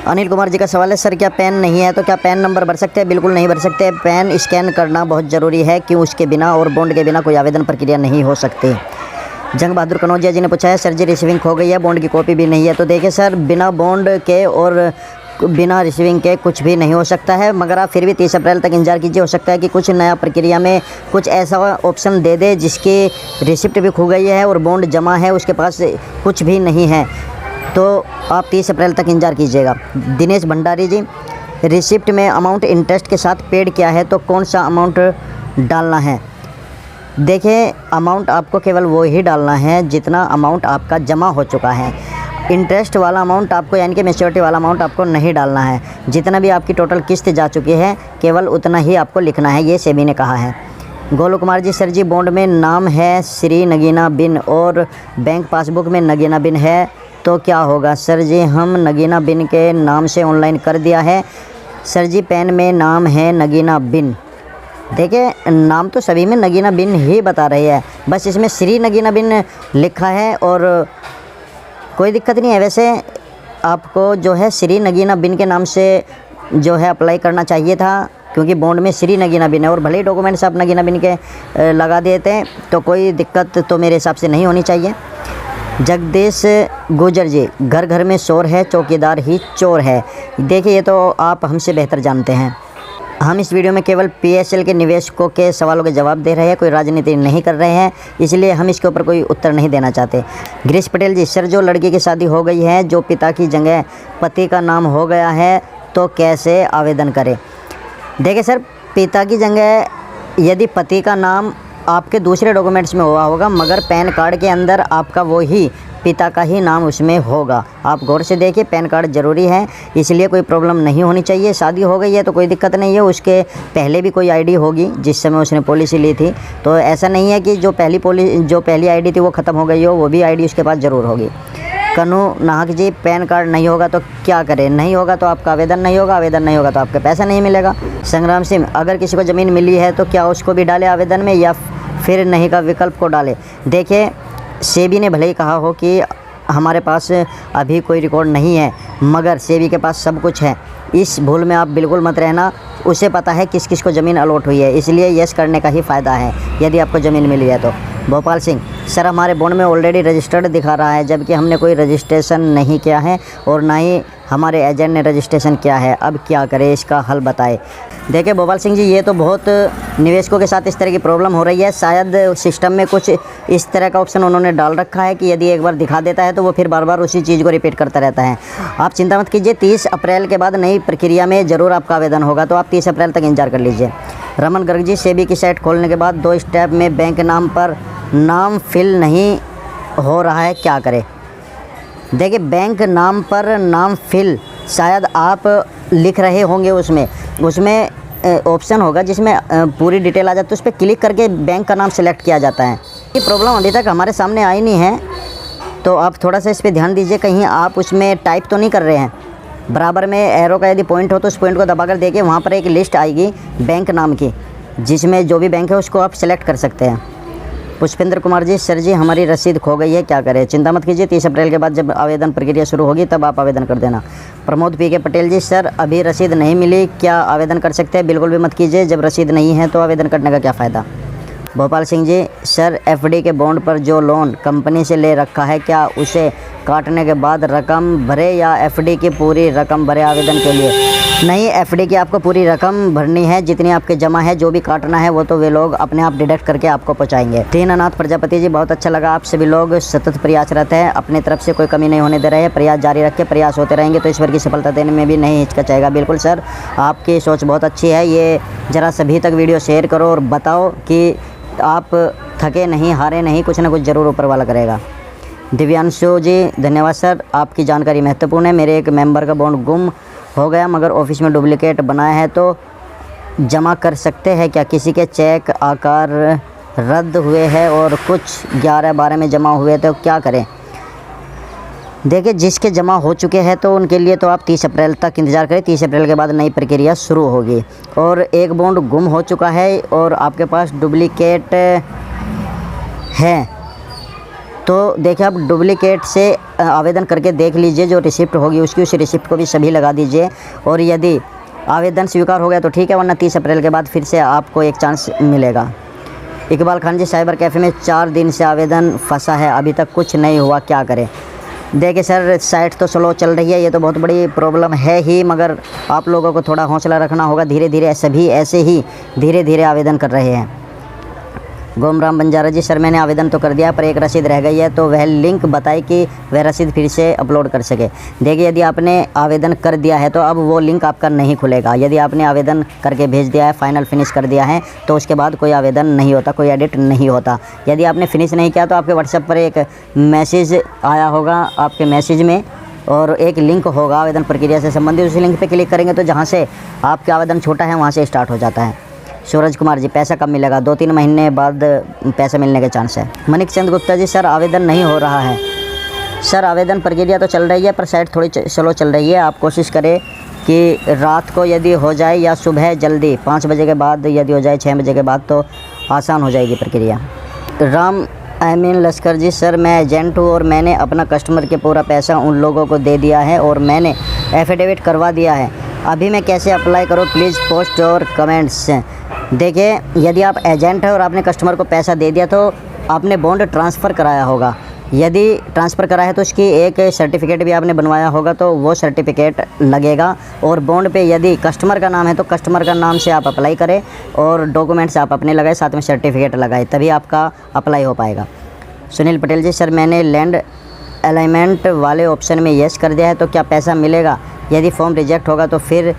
अनिल कुमार जी का सवाल है, सर क्या पैन नहीं है तो क्या पैन नंबर भर सकते हैं? बिल्कुल नहीं भर सकते। पैन स्कैन करना बहुत ज़रूरी है, क्यों उसके बिना और बॉन्ड के बिना कोई आवेदन प्रक्रिया नहीं हो सकती। जंग बहादुर कनौजिया जी ने पूछा है, सर जी रिसीविंग खो गई है, बॉन्ड की कॉपी भी नहीं है। तो देखिए सर, बिना बॉन्ड के और बिना रिसीविंग के कुछ भी नहीं हो सकता है, मगर आप फिर भी 30 अप्रैल तक इंतजार कीजिए। हो सकता है कि कुछ नया प्रक्रिया में कुछ ऐसा ऑप्शन दे दे जिसकी रिसिप्ट भी खो गई है और बॉन्ड जमा है, उसके पास कुछ भी नहीं है, तो आप 30 अप्रैल तक इंतजार कीजिएगा। दिनेश भंडारी जी, रिसिप्ट में अमाउंट इंटरेस्ट के साथ पेड किया है तो कौन सा अमाउंट डालना है? देखिए, अमाउंट आपको केवल वो ही डालना है जितना अमाउंट आपका जमा हो चुका है। इंटरेस्ट वाला अमाउंट आपको, यानी कि मैच्योरिटी वाला अमाउंट आपको नहीं डालना है। जितना भी आपकी टोटल किस्त जा चुकी है केवल उतना ही आपको लिखना है, ये सेबी ने कहा है। गोलू कुमार जी, सर जी बॉन्ड में नाम है श्री नगीना बिन और बैंक पासबुक में नगीना बिन है तो क्या होगा? सर जी हम नगीना बिन के नाम से ऑनलाइन कर दिया है। सर जी पैन में नाम है नगीना बिन। देखिए, नाम तो सभी में नगीना बिन ही बता रही है, बस इसमें श्री नगीना बिन लिखा है और कोई दिक्कत नहीं है। वैसे आपको जो है श्री नगीना बिन के नाम से जो है अप्लाई करना चाहिए था, क्योंकि बॉन्ड में श्री नगीना बिन है और भले ही डॉक्यूमेंट्स आप नगीना बिन के लगा देते हैं तो कोई दिक्कत तो मेरे हिसाब से नहीं होनी चाहिए। जगदीश गुजर जी, घर घर में शोर है, चौकीदार ही चोर है। देखिए, ये तो आप हमसे बेहतर जानते हैं। हम इस वीडियो में केवल पीएसएल के निवेशकों के सवालों के जवाब दे रहे हैं, कोई राजनीति नहीं कर रहे हैं, इसलिए हम इसके ऊपर कोई उत्तर नहीं देना चाहते। गिरीश पटेल जी, सर जो लड़की की शादी हो गई है, जो पिता की जगह पति का नाम हो गया है तो कैसे आवेदन करें? देखिए सर, पिता की जगह यदि पति का नाम आपके दूसरे डॉक्यूमेंट्स में हुआ होगा, मगर पैन कार्ड के अंदर आपका वही पिता का ही नाम उसमें होगा। आप गौर से देखिए, पैन कार्ड ज़रूरी है, इसलिए कोई प्रॉब्लम नहीं होनी चाहिए। शादी हो गई है तो कोई दिक्कत नहीं है, उसके पहले भी कोई आईडी होगी जिस समय उसने पॉलिसी ली थी, तो ऐसा नहीं है कि जो पहली आईडी थी वो ख़त्म हो गई हो, वो भी आईडी उसके पास ज़रूर होगी। कनु नाहक जी, पैन कार्ड नहीं होगा तो क्या करें? नहीं होगा तो आपका आवेदन नहीं होगा, आवेदन नहीं होगा तो आपका पैसा नहीं मिलेगा। संग्राम सिंह, अगर किसी को ज़मीन मिली है तो क्या उसको भी डाले आवेदन में या फिर नहीं का विकल्प को डाले? देखिए, सेबी ने भले ही कहा हो कि हमारे पास अभी कोई रिकॉर्ड नहीं है, मगर सेबी के पास सब कुछ है। इस भूल में आप बिल्कुल मत रहना, उसे पता है किस किस को ज़मीन अलॉट हुई है, इसलिए यस करने का ही फ़ायदा है यदि आपको ज़मीन मिली है तो। भोपाल सिंह, सर हमारे बॉन्ड में ऑलरेडी रजिस्टर्ड दिखा रहा है, जबकि हमने कोई रजिस्ट्रेशन नहीं किया है और ना ही हमारे एजेंट ने रजिस्ट्रेशन किया है, अब क्या करें, इसका हल बताएं। देखिए भोपाल सिंह जी, ये तो बहुत निवेशकों के साथ इस तरह की प्रॉब्लम हो रही है। शायद सिस्टम में कुछ इस तरह का ऑप्शन उन्होंने डाल रखा है कि यदि एक बार दिखा देता है तो वो फिर बार बार उसी चीज़ को रिपीट करता रहता है। आप चिंता मत कीजिए, 30 अप्रैल के बाद नई प्रक्रिया में ज़रूर आपका आवेदन होगा, तो आप 30 अप्रैल तक इंतजार कर लीजिए। रमन गर्ग जी, सेबी की साइट खोलने के बाद 2 स्टेप में बैंक नाम पर नाम फिल नहीं हो रहा है, क्या करें? देखिए, बैंक नाम पर नाम फिल शायद आप लिख रहे होंगे, उसमें ऑप्शन होगा जिसमें पूरी डिटेल आ जाती है, उस पर क्लिक करके बैंक का नाम सेलेक्ट किया जाता है। ये प्रॉब्लम अभी तक हमारे सामने आई नहीं है, तो आप थोड़ा सा इस पर ध्यान दीजिए, कहीं आप उसमें टाइप तो नहीं कर रहे हैं। बराबर में एरो का यदि पॉइंट हो तो उस पॉइंट को दबाकर देखिए, वहाँ पर एक लिस्ट आएगी बैंक नाम की, जिसमें जो भी बैंक है उसको आप सेलेक्ट कर सकते हैं। पुष्पेंद्र कुमार जी, सर जी हमारी रसीद खो गई है, क्या करें? चिंता मत कीजिए, 30 अप्रैल के बाद जब आवेदन प्रक्रिया शुरू होगी तब आप आवेदन कर देना। प्रमोद पी के पटेल जी, सर अभी रसीद नहीं मिली, क्या आवेदन कर सकते हैं? बिल्कुल भी मत कीजिए, जब रसीद नहीं है तो आवेदन करने का क्या फ़ायदा। भोपाल सिंह जी, सर एफडी के बॉन्ड पर जो लोन कंपनी से ले रखा है, क्या उसे काटने के बाद रकम भरे या एफडी की पूरी रकम भरे आवेदन के लिए? नहीं, एफडी की आपको पूरी रकम भरनी है, जितनी आपके जमा है, जो भी काटना है वो तो वे लोग अपने आप डिडक्ट करके आपको पहुंचाएंगे। दीनानाथ प्रजापति जी, बहुत अच्छा लगा, आप सभी लोग सतत प्रयासरत हैं, अपनी तरफ से कोई कमी नहीं होने दे रहे हैं, प्रयास जारी रखें, प्रयास होते रहेंगे तो ईश्वर की सफलता देने में भी नहीं हिचकिचाएगा। बिल्कुल सर, आपकी सोच बहुत अच्छी है, ये ज़रा सभी तक वीडियो शेयर करो और बताओ कि आप थके नहीं, हारे नहीं, कुछ ना कुछ ज़रूर ऊपर वाला करेगा। दिव्यांशु जी, धन्यवाद सर, आपकी जानकारी महत्वपूर्ण है। मेरे एक मेंबर का बॉन्ड गुम हो गया, मगर ऑफिस में डुप्लीकेट बनाया है, तो जमा कर सकते हैं क्या? किसी के चेक आकार रद्द हुए हैं और कुछ 11-12 में जमा हुए, तो क्या करें? देखिए, जिसके जमा हो चुके हैं तो उनके लिए तो आप 30 अप्रैल तक इंतज़ार करें, 30 अप्रैल के बाद नई प्रक्रिया शुरू होगी। और एक बॉन्ड गुम हो चुका है और आपके पास डुप्लीकेट है तो देखिए, आप डुप्लीकेट से आवेदन करके देख लीजिए, जो रिसिप्ट होगी उसकी, उस रिसिप्ट को भी सभी लगा दीजिए। और यदि आवेदन स्वीकार हो गया तो ठीक है, वरना 30 अप्रैल के बाद फिर से आपको एक चांस मिलेगा। इकबाल खान जी, साइबर कैफ़े में 4 दिन से आवेदन फंसा है, अभी तक कुछ नहीं हुआ, क्या करें? देखिए सर, साइट तो स्लो चल रही है, ये तो बहुत बड़ी प्रॉब्लम है ही, मगर आप लोगों को थोड़ा हौसला रखना होगा। धीरे धीरे सभी ऐसे ही धीरे धीरे आवेदन कर रहे हैं। गोमराम बंजारा जी, सर मैंने आवेदन तो कर दिया पर एक रसीद रह गई है, तो वह लिंक बताए कि वह रसीद फिर से अपलोड कर सके। देखिए, यदि आपने आवेदन कर दिया है तो अब वो लिंक आपका नहीं खुलेगा। यदि आपने आवेदन करके भेज दिया है, फाइनल फिनिश कर दिया है, तो उसके बाद कोई आवेदन नहीं होता, कोई एडिट नहीं होता। यदि आपने फिनिश नहीं किया तो आपके व्हाट्सएप पर एक मैसेज आया होगा, आपके मैसेज में, और एक लिंक होगा आवेदन प्रक्रिया से संबंधित। उस लिंक पर क्लिक करेंगे तो जहाँ से आपका आवेदन छोटा है वहाँ से स्टार्ट हो जाता है। सूरज कुमार जी, पैसा कब मिलेगा? 2-3 महीने बाद पैसा मिलने के चांस है। मनिक चंद गुप्ता जी, सर आवेदन नहीं हो रहा है। सर आवेदन प्रक्रिया तो चल रही है पर साइट थोड़ी स्लो चल रही है। आप कोशिश करें कि रात को यदि हो जाए या सुबह जल्दी 5 बजे के बाद यदि हो जाए, 6 बजे के बाद, तो आसान हो जाएगी प्रक्रिया। राम अमीन लश्कर जी, सर मैं एजेंट हूँ और मैंने अपना कस्टमर के पूरा पैसा उन लोगों को दे दिया है और मैंने एफिडेविट करवा दिया है। अभी मैं कैसे अप्लाई करूँ? प्लीज़ पोस्ट और कमेंट्स। देखिए, यदि आप एजेंट हैं और आपने कस्टमर को पैसा दे दिया तो आपने बॉन्ड ट्रांसफ़र कराया होगा। यदि ट्रांसफ़र करा है तो उसकी एक सर्टिफिकेट भी आपने बनवाया होगा, तो वो सर्टिफिकेट लगेगा। और बॉन्ड पे यदि कस्टमर का नाम है तो कस्टमर का नाम से आप अप्लाई करें और डॉक्यूमेंट्स आप अपने लगाए, साथ में सर्टिफिकेट लगाए, तभी आपका अप्लाई हो पाएगा। सुनील पटेल जी, सर मैंने लैंड अलाइनमेंट वाले ऑप्शन में येस कर दिया है, तो क्या पैसा मिलेगा? यदि फॉर्म रिजेक्ट होगा तो फिर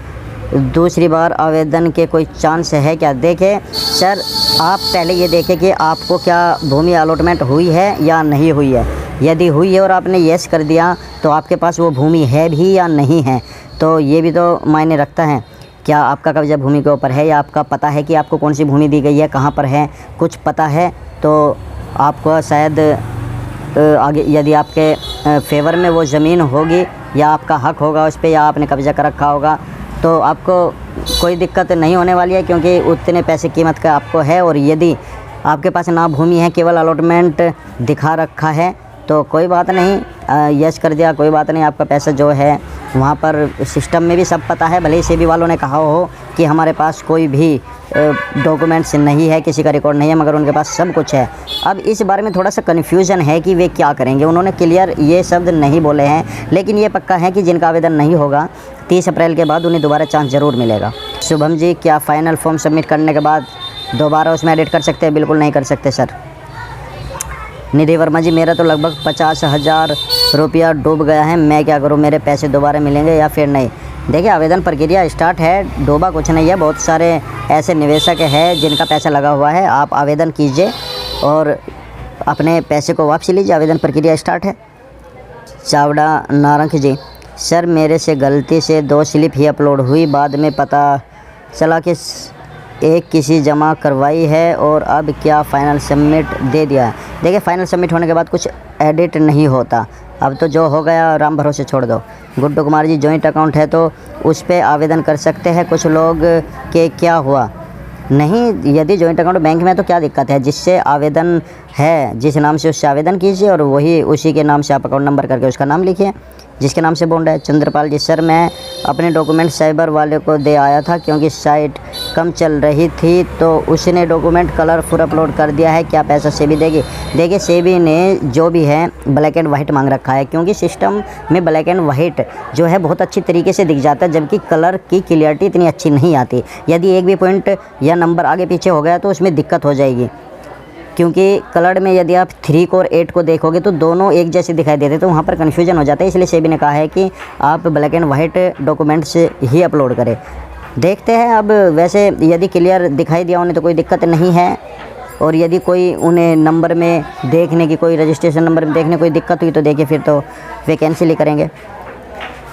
दूसरी बार आवेदन के कोई चांस है क्या? देखें सर, आप पहले ये देखें कि आपको क्या भूमि अलॉटमेंट हुई है या नहीं हुई है। यदि हुई है और आपने येस कर दिया तो आपके पास वो भूमि है भी या नहीं है, तो ये भी तो मायने रखता है। क्या आपका कब्जा भूमि के ऊपर है, या आपका पता है कि आपको कौन सी भूमि दी गई है, कहाँ पर है, कुछ पता है तो आपको शायद आगे यदि आपके फेवर में वो ज़मीन होगी या आपका हक होगा उस पर, या आपने कब्जा कर रखा होगा, तो आपको कोई दिक्कत नहीं होने वाली है, क्योंकि उतने पैसे कीमत का आपको है। और यदि आपके पास ना भूमि है, केवल अलॉटमेंट दिखा रखा है, तो कोई बात नहीं, यस कर दिया, कोई बात नहीं, आपका पैसा जो है वहाँ पर सिस्टम में भी सब पता है। भले ही सेबी वालों ने कहा हो कि हमारे पास कोई भी डॉक्यूमेंट्स नहीं है, किसी का रिकॉर्ड नहीं है, मगर उनके पास सब कुछ है। अब इस बारे में थोड़ा सा कन्फ्यूज़न है कि वे क्या करेंगे। उन्होंने क्लियर ये शब्द नहीं बोले हैं, लेकिन ये पक्का है कि जिनका आवेदन नहीं होगा 30 अप्रैल के बाद उन्हें दोबारा चांस ज़रूर मिलेगा। शुभम जी, क्या फ़ाइनल फॉर्म सबमिट करने के बाद दोबारा उसमें एडिट कर सकते हैं? बिल्कुल नहीं कर सकते सर। निधि वर्मा जी, मेरा तो लगभग 50,000 रुपया डूब गया है, मैं क्या करूं? मेरे पैसे दोबारा मिलेंगे या फिर नहीं? देखिए, आवेदन प्रक्रिया स्टार्ट है, डूबा कुछ नहीं है। बहुत सारे ऐसे निवेशक हैं जिनका पैसा लगा हुआ है। आप आवेदन कीजिए और अपने पैसे को वापसी लीजिए, आवेदन प्रक्रिया स्टार्ट है। चावड़ा नारंग जी, सर मेरे से गलती से 2 स्लिप ही अपलोड हुई, बाद में पता चला कि एक किसी जमा करवाई है और अब क्या फ़ाइनल सबमिट दे दिया है। देखिए, फ़ाइनल सबमिट होने के बाद कुछ एडिट नहीं होता, अब तो जो हो गया राम भरोसे छोड़ दो। गुड्डू कुमार जी, जॉइंट अकाउंट है तो उस पर आवेदन कर सकते हैं कुछ लोग, के क्या हुआ? नहीं, यदि जॉइंट अकाउंट बैंक में है तो क्या दिक्कत है? जिससे आवेदन है, जिस नाम से उससे आवेदन कीजिए और वही उसी के नाम से आप अकाउंट नंबर करके उसका नाम लिखिए जिसके नाम से बॉन्ड है। चंद्रपाल जी, सर मैं अपने डॉक्यूमेंट साइबर वाले को दे आया था क्योंकि साइट कम चल रही थी, तो उसने डॉक्यूमेंट कलरफुल अपलोड कर दिया है, क्या पैसा सेबी देगी? देखिए, सेबी ने जो भी है ब्लैक एंड वाइट मांग रखा है, क्योंकि सिस्टम में ब्लैक एंड वाइट जो है बहुत अच्छी तरीके से दिख जाता है, जबकि कलर की क्लियरिटी इतनी अच्छी नहीं आती। यदि एक भी पॉइंट या नंबर आगे पीछे हो गया तो उसमें दिक्कत हो जाएगी, क्योंकि कलर में यदि आप 3 को और 8 को देखोगे तो दोनों एक जैसे दिखाई देते, तो वहाँ पर कन्फ्यूजन हो जाता है। इसलिए सेबी ने कहा है कि आप black and white documents he upload करें। देखते हैं, अब वैसे यदि क्लियर दिखाई दिया उन्हें तो कोई दिक्कत नहीं है, और यदि कोई उन्हें नंबर में देखने की, कोई रजिस्ट्रेशन नंबर में देखने कोई दिक्कत हुई तो देखिए फिर तो वे कैंसिल ही करेंगे।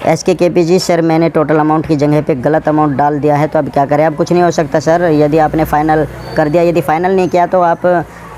SKKP जी, सर मैंने टोटल अमाउंट की जगह पे गलत अमाउंट डाल दिया है, तो अब क्या करें? अब कुछ नहीं हो सकता सर, यदि आपने फ़ाइनल कर दिया। यदि फ़ाइनल नहीं किया तो आप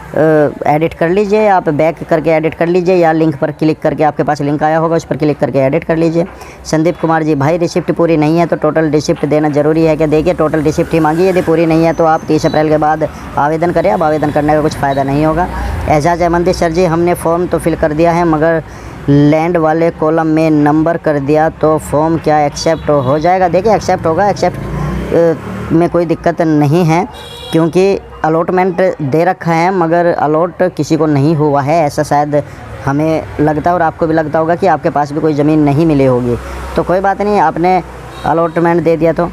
एडिट कर लीजिए, आप बैक करके एडिट कर लीजिए या लिंक पर क्लिक करके, आपके पास लिंक आया होगा उस पर क्लिक करके एडिट कर लीजिए। संदीप कुमार जी, भाई रिसिप्ट पूरी नहीं है तो टोटल रिसिप्ट देना ज़रूरी है क्या? देखिए टोटल रिसिप्ट ही मांगी, यदि पूरी नहीं है तो आप 30 अप्रैल के बाद आवेदन करें। अब आवेदन करने का कुछ फ़ायदा नहीं होगा। एजाज अहमद, सर जी हमने फॉर्म तो फिल कर दिया है मगर लैंड वाले कॉलम में नंबर कर दिया तो फॉर्म क्या एक्सेप्ट हो जाएगा? देखिए एक्सेप्ट होगा, एक्सेप्ट में कोई दिक्कत नहीं है क्योंकि अलॉटमेंट दे रखा है मगर अलॉट किसी को नहीं हुआ है, ऐसा शायद हमें लगता है और आपको भी लगता होगा कि आपके पास भी कोई ज़मीन नहीं मिली होगी। तो कोई बात नहीं, आपने अलॉटमेंट दे दिया तो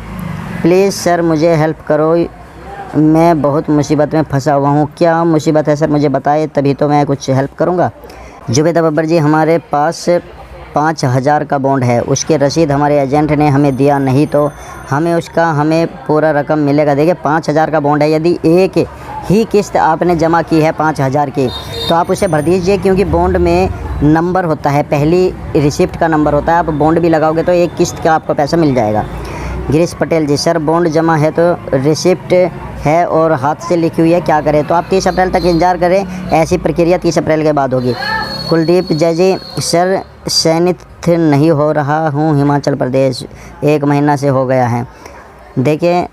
प्लीज़ सर मुझे हेल्प करो, मैं बहुत मुसीबत में फंसा हुआ हूँ। क्या मुसीबत है सर मुझे बताए तभी तो मैं कुछ हेल्प करूँगा। जुबेद बब्बर जी, हमारे पास 5,000 का बॉन्ड है, उसकी रसीद हमारे एजेंट ने हमें दिया नहीं तो हमें पूरा रकम मिलेगा? देखिए 5,000 का बॉन्ड है, यदि एक ही किस्त आपने जमा की है 5,000 की तो आप उसे भर दीजिए क्योंकि बॉन्ड में नंबर होता है, पहली रिसिप्ट का नंबर होता है। आप बॉन्ड भी लगाओगे तो एक किस्त का आपको पैसा मिल जाएगा। गिरीश पटेल जी, सर बॉन्ड जमा है तो रिसिप्ट है और हाथ से लिखी हुई है, क्या करें? तो आप 30 अप्रैल तक इंतजार करें, ऐसी प्रक्रिया 30 अप्रैल के बाद होगी। कुलदीप जय जी, सर चयनित नहीं हो रहा हूँ हिमाचल प्रदेश, 1 महीना से हो गया है। देखिए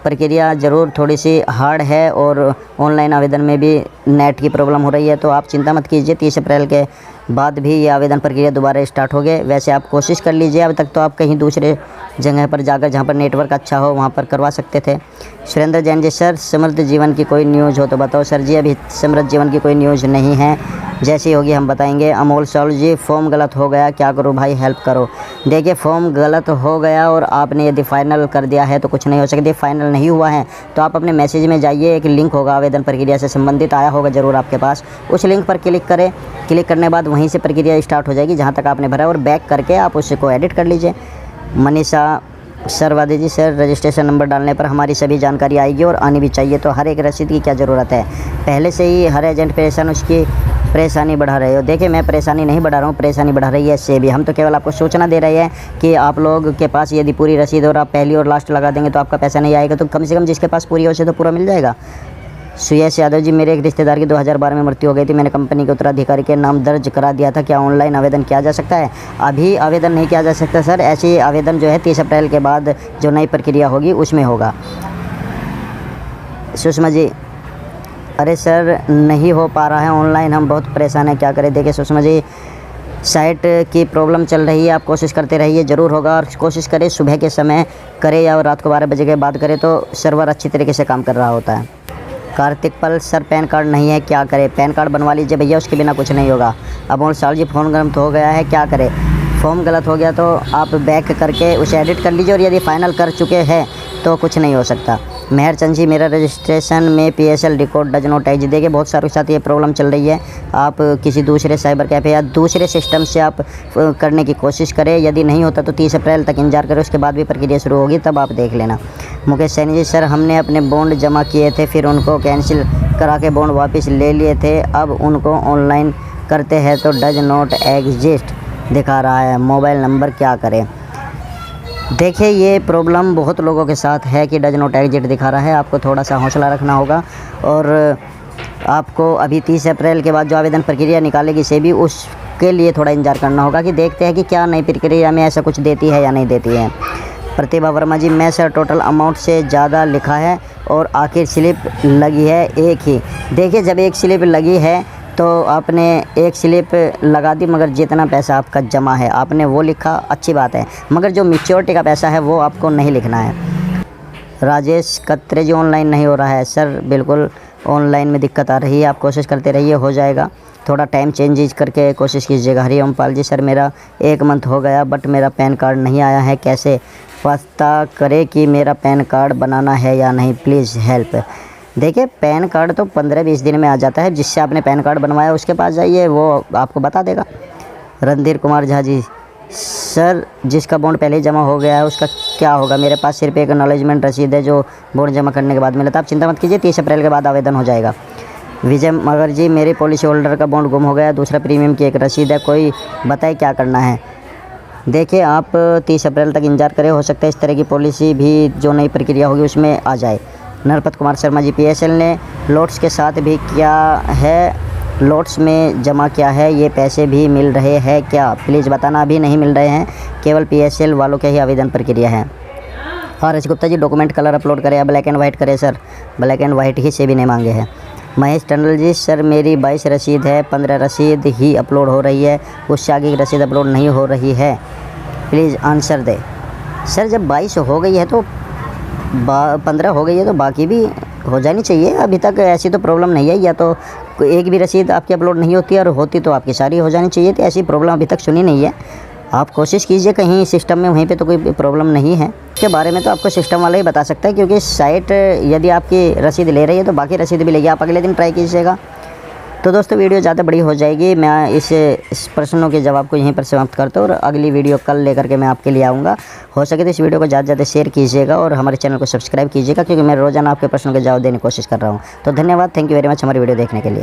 प्रक्रिया ज़रूर थोड़ी सी हार्ड है और ऑनलाइन आवेदन में भी नेट की प्रॉब्लम हो रही है, तो आप चिंता मत कीजिए, 30 अप्रैल के बाद भी ये आवेदन प्रक्रिया दोबारा स्टार्ट हो गए। वैसे आप कोशिश कर लीजिए, अब तक तो आप कहीं दूसरे जगह पर जाकर जहाँ पर नेटवर्क अच्छा हो वहाँ पर करवा सकते थे। सुरेंद्र जैन जी, सर समृद्ध जीवन की कोई न्यूज़ हो तो बताओ। सर जी अभी समृद्ध जीवन की कोई न्यूज़ नहीं है, जैसी होगी हम बताएंगे। अमोल साउल जी, फॉर्म गलत हो गया, क्या करूँ भाई हेल्प करो। देखिए फॉर्म गलत हो गया और आपने यदि फ़ाइनल कर दिया है तो कुछ नहीं हो सकती। फ़ाइनल नहीं हुआ है तो आप अपने मैसेज में जाइए, एक लिंक होगा आवेदन प्रक्रिया से संबंधित आया होगा ज़रूर आपके पास, उस लिंक पर क्लिक करें। क्लिक करने के बाद वहीं से प्रक्रिया स्टार्ट हो जाएगी जहाँ तक आपने भरा और बैक करके आप उसको एडिट कर लीजिए। मनीषा सरवादी जी, सर रजिस्ट्रेशन नंबर डालने पर हमारी सभी जानकारी आएगी और आनी भी चाहिए, तो हर एक रसीद की क्या ज़रूरत है? पहले से ही हर एजेंट परेशान, उसकी परेशानी बढ़ा रहे हो। देखिए मैं परेशानी नहीं बढ़ा रहा हूँ, परेशानी बढ़ा रही है इससे भी। हम तो केवल आपको सूचना दे रहे हैं कि आप लोग के पास यदि पूरी रसीद और आप पहली और लास्ट लगा देंगे तो आपका पैसा नहीं आएगा, तो कम से कम जिसके पास पूरी हो उसे तो पूरा मिल जाएगा। सुयश यादव जी, मेरे एक रिश्तेदार की 2012 में मृत्यु हो गई थी, मैंने कंपनी के उत्तराधिकारी के नाम दर्ज करा दिया था, क्या ऑनलाइन आवेदन किया जा सकता है? अभी आवेदन नहीं किया जा सकता सर, ऐसी आवेदन जो है 30 अप्रैल के बाद जो नई प्रक्रिया होगी उसमें होगा। सुषमा जी, अरे सर नहीं हो पा रहा है ऑनलाइन, हम बहुत परेशान हैं, क्या करें? देखिए सुषमा जी, साइट की प्रॉब्लम चल रही है, आप कोशिश करते रहिए, ज़रूर होगा। और कोशिश करें सुबह के समय करें या रात को 12 बजे के बाद करें तो सर्वर अच्छी तरीके से काम कर रहा होता है। कार्तिक पल, सर पैन कार्ड नहीं है, क्या करें? पैन कार्ड बनवा लीजिए भैया, उसके बिना कुछ नहीं होगा। अमोल साल जी, फ़ोन गलत हो गया है, क्या करें? फॉर्म गलत हो गया तो आप बैक करके उसे एडिट कर लीजिए और यदि फ़ाइनल कर चुके हैं तो कुछ नहीं हो सकता। मेहर चंद जी, मेरा रजिस्ट्रेशन में PSL record does not exist. देखिए बहुत सारों के साथ ये प्रॉब्लम चल रही है, आप किसी दूसरे साइबर कैफ़े या दूसरे सिस्टम से आप करने की कोशिश करें, यदि नहीं होता तो 30 अप्रैल तक इंतजार करें, उसके बाद भी प्रक्रिया शुरू होगी, तब आप देख लेना। मुकेश सैनी जी, सर हमने अपने बॉन्ड जमा किए थे, फिर उनको कैंसिल करा के बॉन्ड वापस ले लिए थे, अब उनको ऑनलाइन करते हैं तो डज नॉट एग्जिस्ट दिखा रहा है, मोबाइल नंबर क्या करें? देखिए ये प्रॉब्लम बहुत लोगों के साथ है कि डज नॉट एग्जिट दिखा रहा है, आपको थोड़ा सा हौसला रखना होगा और आपको अभी 30 अप्रैल के बाद जो आवेदन प्रक्रिया निकालेगी सेबी, उसके लिए थोड़ा इंतजार करना होगा कि देखते हैं कि क्या नई प्रक्रिया में ऐसा कुछ देती है या नहीं देती है। प्रतिभा वर्मा जी, मैं सर टोटल अमाउंट से ज़्यादा लिखा है और आखिर स्लिप लगी है एक ही। देखिए जब एक स्लिप लगी है तो आपने एक स्लिप लगा दी, मगर जितना पैसा आपका जमा है आपने वो लिखा, अच्छी बात है, मगर जो मैच्योरिटी का पैसा है वो आपको नहीं लिखना है। राजेश कत्रे जी, ऑनलाइन नहीं हो रहा है सर, बिल्कुल ऑनलाइन में दिक्कत आ रही है, आप कोशिश करते रहिए, हो जाएगा, थोड़ा टाइम चेंज करके कोशिश कीजिएगा। हरिओम पाल जी, सर मेरा 1 मंथ हो गया बट मेरा पैन कार्ड नहीं आया है, कैसे पता करे कि मेरा पैन कार्ड बनाना है या नहीं, प्लीज़ हेल्प। देखिए पैन कार्ड तो 15-20 दिन में आ जाता है, जिससे आपने पैन कार्ड बनवाया उसके पास जाइए, वो आपको बता देगा। रणधीर कुमार झा जी, सर जिसका बॉन्ड पहले ही जमा हो गया है उसका क्या होगा? मेरे पास सिर्फ एक एक्नॉलेजमेंट रसीद है जो बॉन्ड जमा करने के बाद मिला था, आप चिंता मत कीजिए, 30 अप्रैल के बाद आवेदन हो जाएगा। विजय मगर जी, मेरी पॉलिसी होल्डर का बॉन्ड गुम हो गया, दूसरा प्रीमियम की एक रसीद है, कोई बताए क्या करना है? देखिए आप 30 अप्रैल तक इंतजार करें, हो सकता है इस तरह की पॉलिसी भी जो नई प्रक्रिया होगी उसमें आ जाए, नरपत कुमार शर्मा जी PSL ने लॉट्स के साथ भी क्या है, लॉट्स में जमा क्या है, ये पैसे भी मिल रहे हैं क्या, प्लीज़ बताना। अभी नहीं मिल रहे हैं, केवल PSL वालों के ही आवेदन प्रक्रिया है। RS Gupta ji document colour upload करें या ब्लैक एंड वाइट करें सर, ब्लैक एंड वाइट ही से भी नहीं मांगे हैं। महेश टंडल जी सर मेरी 22 रसीद है, 15 रसीद ही अपलोड हो रही है, उससे आगे की रसीद अपलोड नहीं हो रही है, प्लीज़ आंसर दे। सर जब 22 हो गई है तो 15 हो गई है तो बाकी भी हो जानी चाहिए। अभी तक ऐसी तो प्रॉब्लम नहीं है, या तो एक भी रसीद आपकी अपलोड नहीं होती है और होती तो आपकी सारी हो जानी चाहिए, तो ऐसी प्रॉब्लम अभी तक सुनी नहीं है। आप कोशिश कीजिए कहीं सिस्टम में वहीं पे तो कोई प्रॉब्लम नहीं है। इसके बारे में तो आपको सिस्टम वाला ही बता सकता है, क्योंकि साइट यदि आपकी रसीद ले रही है तो बाकी रसीद भी लेगी। आप अगले दिन ट्राई कीजिएगा। तो दोस्तों वीडियो ज़्यादा बड़ी हो जाएगी, मैं इस प्रश्नों के जवाब को यहीं पर समाप्त करता हूँ और अगली वीडियो कल लेकर के मैं आपके लिए आऊँगा। हो सके तो इस वीडियो को ज़्यादा से ज़्यादा शेयर कीजिएगा और हमारे चैनल को सब्सक्राइब कीजिएगा, क्योंकि मैं रोज़ाना आपके प्रश्नों के जवाब देने की कोशिश कर रहा हूँ। तो धन्यवाद, थैंक यू वेरी मच हमारी वीडियो देखने के लिए।